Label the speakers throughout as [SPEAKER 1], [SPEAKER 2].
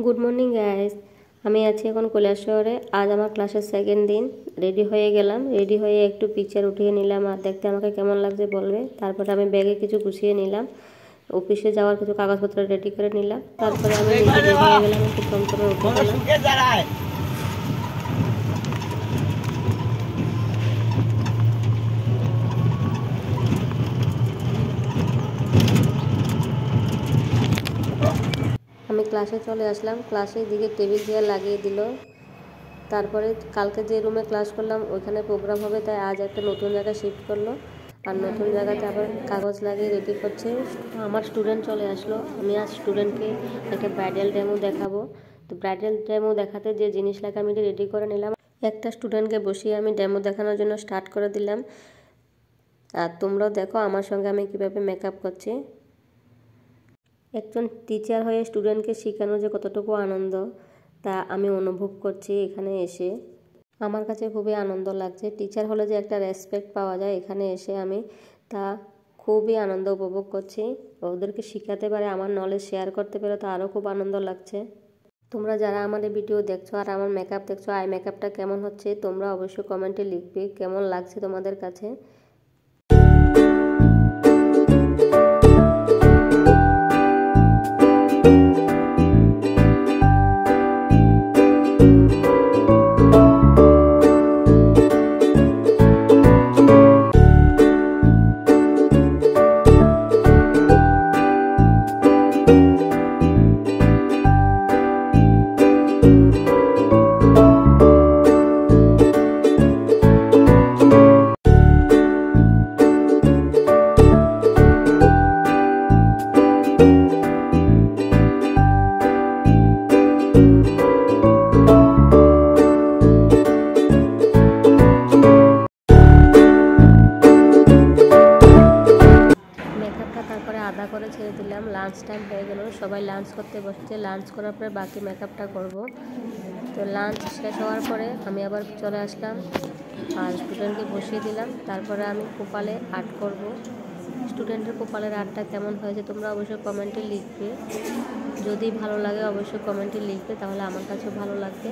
[SPEAKER 1] Good morning guys. আমি আছি এখন কৈলাস শহরে। আজ আমার ক্লাসের সেকেন্ড দিন। রেডি হয়ে গেলাম, রেডি হয়ে একটু পিকচার উঠিয়ে নিলাম আর দেখতে আমাকে কেমন লাগছে বলবে। তারপরে আমি ব্যাগে কিছু গুছিয়ে নিলাম, অফিসে যাওয়ার কিছু কাগজপত্র রেডি করে নিলাম। তারপরে আমি নিজে বের হয়ে গেলাম, একটু টমটমে উঠে গেলাম। আমি ক্লাসে চলে আসলাম। ক্লাসের দিকে টেবিল চেয়ার লাগিয়ে দিল। তারপরে কালকে যে রুমে ক্লাস করলাম ওইখানে প্রোগ্রাম হবে, তাই আজ একটা নতুন জায়গায় শিফট করলো আর নতুন জায়গাতে আবার কাগজ লাগিয়ে রেডি করছে। আমার স্টুডেন্ট চলে আসলো। আমি আজ স্টুডেন্টকে একটা ব্রাইডাল ডেমো দেখাবো। তো ব্রাইডাল ডেমো দেখাতে যে জিনিস লাগে আমি রেডি করে নিলাম। একটা স্টুডেন্টকে বসিয়ে আমি ডেমো দেখানোর জন্য স্টার্ট করে দিলাম। আর তোমরাও দেখো আমার সঙ্গে আমি কীভাবে মেকআপ করছি। একজন টিচার হয়ে স্টুডেন্টকে শেখানো যে কতটুকু আনন্দ তা আমি অনুভব করছি এখানে এসে। আমার কাছে খুবই আনন্দ লাগছে। টিচার হলে যে একটা রেসপেক্ট পাওয়া যায়, এখানে এসে আমি তা খুবই আনন্দ উপভোগ করছি। ওদেরকে শেখাতে পারে, আমার নলেজ শেয়ার করতে পারে, তো আরও খুব আনন্দ লাগছে। তোমরা যারা আমাদের ভিডিও দেখছো আর আমার মেকআপ দেখছো, আই মেকআপটা কেমন হচ্ছে তোমরা অবশ্যই কমেন্টে লিখবে কেমন লাগছে তোমাদের কাছে। তারপরে আধা করে ছেড়ে দিলাম। লাঞ্চ টাইম হয়ে গেল, সবাই লাঞ্চ করতে বসছে। লাঞ্চ করার পরে বাকি মেকআপটা করব। তো লাঞ্চ শেষ হওয়ার পরে আমি আবার চলে আসলাম আর স্টুডেন্টকে বসিয়ে দিলাম। তারপরে আমি কপালে আর্ট করব। স্টুডেন্টের কপালের আর্টটা কেমন হয়েছে তোমরা অবশ্যই কমেন্টে লিখবে। যদি ভালো লাগে অবশ্যই কমেন্টে লিখবে, তাহলে আমার কাছেও ভালো লাগবে।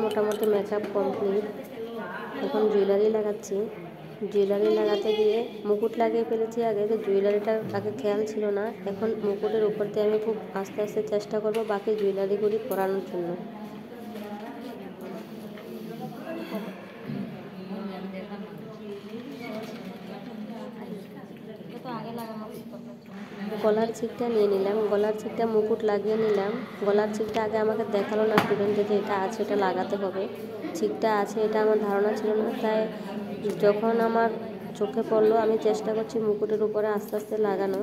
[SPEAKER 1] মোটামুটি মেকআপ কমপ্লিট। এখন জুয়েলারি লাগাচ্ছি। জুয়েলারি লাগাতে গিয়ে মুকুট লাগিয়ে ফেলেছি আগে, তো জুয়েলারিটা আগে খেয়াল ছিল না। এখন মুকুটের উপর দিয়ে আমি খুব আস্তে আস্তে চেষ্টা করব বাকি জুয়েলারিগুলি পরানোর জন্য। গলার চিকটা নিয়ে নিলাম, গলার চিকটা মুকুট লাগিয়ে নিলাম। গলার চিকটা আগে আমাকে দেখালো না স্টুডেন্টকে যে এটা আছে, এটা লাগাতে হবে। চিকটা আছে এটা আমার ধারণা ছিল না, তাই যখন আমার চোখে পড়লো আমি চেষ্টা করছি মুকুটের উপরে আস্তে আস্তে লাগানো।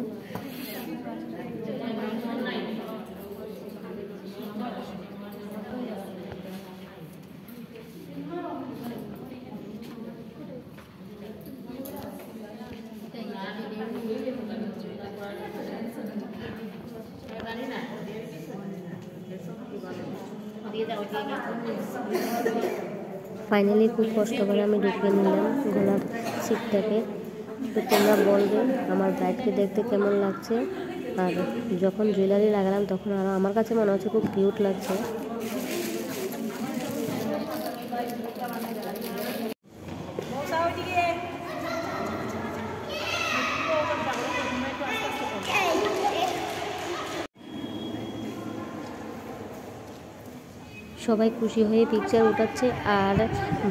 [SPEAKER 1] ফাইনালি খুব কষ্ট করে আমি ঢুকিয়ে নিলাম গলার চিকটাকে। তো তোমরা বলবে আমার ব্রাইডকে দেখতে কেমন লাগছে। আর যখন জুয়েলারি লাগালাম তখন আরও আমার কাছে মনে হচ্ছে খুব কিউট লাগছে। সবাই খুশি হয়ে পিকচার উঠাচ্ছে আর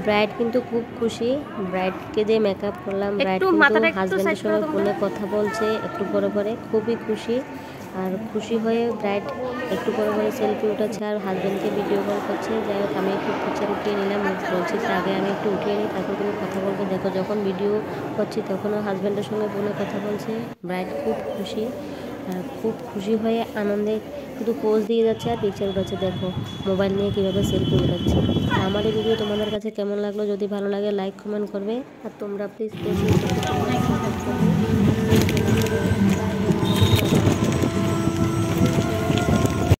[SPEAKER 1] ব্রাইড কিন্তু খুব খুশি। ব্রাইডকে যে মেকআপ করলাম, ব্রাইড কিন্তু হাজব্যান্ডের সঙ্গে ফোনে কথা বলছে একটু পরে পরে, খুবই খুশি। আর খুশি হয়ে ব্রাইড একটু পরে পরে সেলফি উঠাচ্ছে আর হাজব্যান্ডকে ভিডিও কল করছে। যাই হোক আমি একটু পিকচার উঠিয়ে নিলাম, বলছি আগে আমি একটু উঠিয়ে নিই তারপর তুমি কথা বলবো। দেখো যখন ভিডিও করছি তখনও হাজব্যান্ডের সঙ্গে ফোনে কথা বলছে। ব্রাইড খুব খুশি আর খুব খুশি হয়ে আনন্দে শুধু পোজ দিয়ে যাচ্ছে আর পিকচার উঠাচ্ছে। দেখো মোবাইল নিয়ে কীভাবে সেলফি উঠাচ্ছে। আমার এই ভিডিও তোমাদের কাছে কেমন লাগলো, যদি ভালো লাগে লাইক কমেন্ট করবে, আর তোমরা প্লিজ সাবস্ক্রাইব করবে।